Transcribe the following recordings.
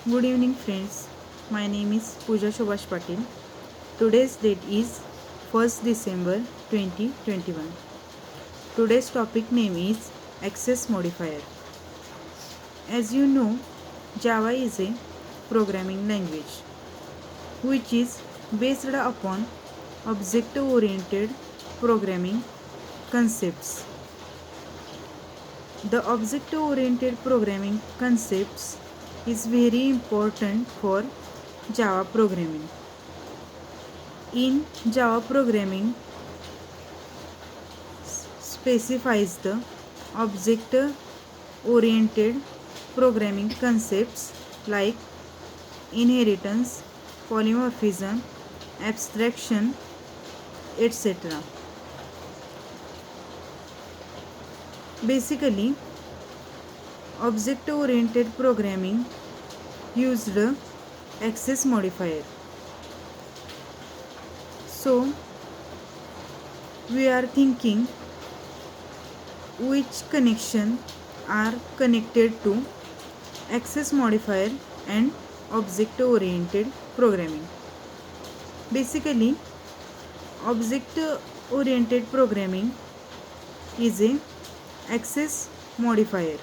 Good evening, friends. My name is Pooja Shobhash Patil. Today's date is 1st December 2021. Today's topic name is Access Modifier. As you know, Java is a programming language which is based upon object oriented programming concepts. The object oriented programming concepts is very important for Java programming. In Java programming specifies the object oriented programming concepts like inheritance, polymorphism, abstraction, etc. Basically, object oriented programming used access modifier. So we are thinking which connection are connected to access modifier and object oriented programming. Basically, object oriented programming is a access modifier.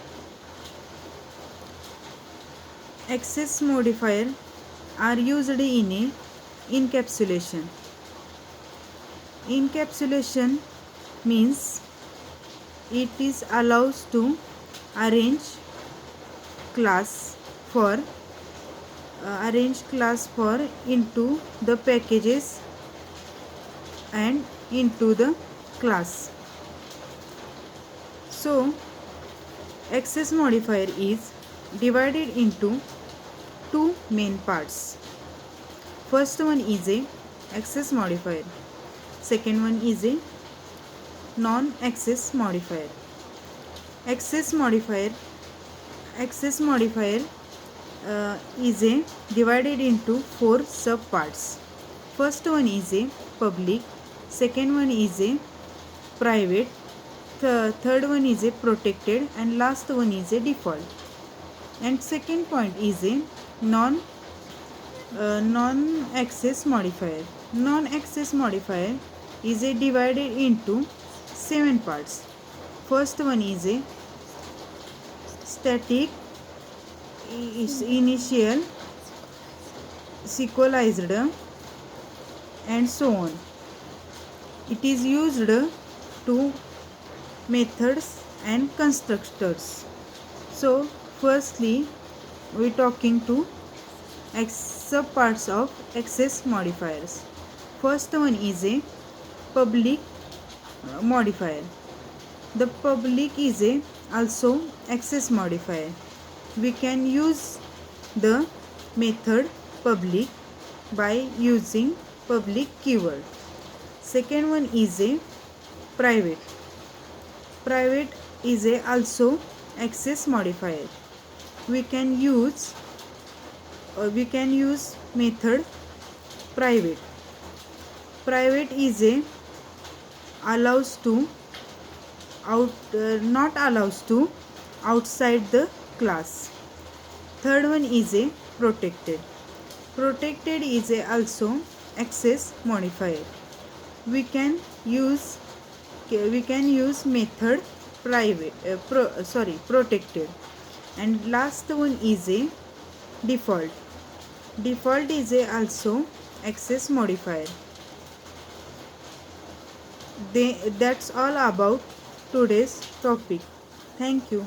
Access modifier are used in a encapsulation. Encapsulation means it is allows to arrange class for into the packages and into the class. So access modifier is divided into two main parts. First one is a access modifier. Second one is a non-access modifier. Access modifier is a divided into four subparts. First one is a public, second one is a private, third one is a protected, and last one is a default. And second point is a non-access modifier. Non-access modifier is a divided into seven parts. First one is a static, initial, sequentialized, and so on. It is used to methods and constructors. So firstly we talking to subparts of access modifiers. First one is a public modifier. The public is a also access modifier. We can use the method public by using public keyword. Second one is a private. Private is a also access modifier. We can use method private. Private is a allows to not allows to outside the class. Third one is a protected. Protected is a also access modifier. We can use method private protected. And last one is a default. Default is a also access modifier. That's all about today's topic. Thank you.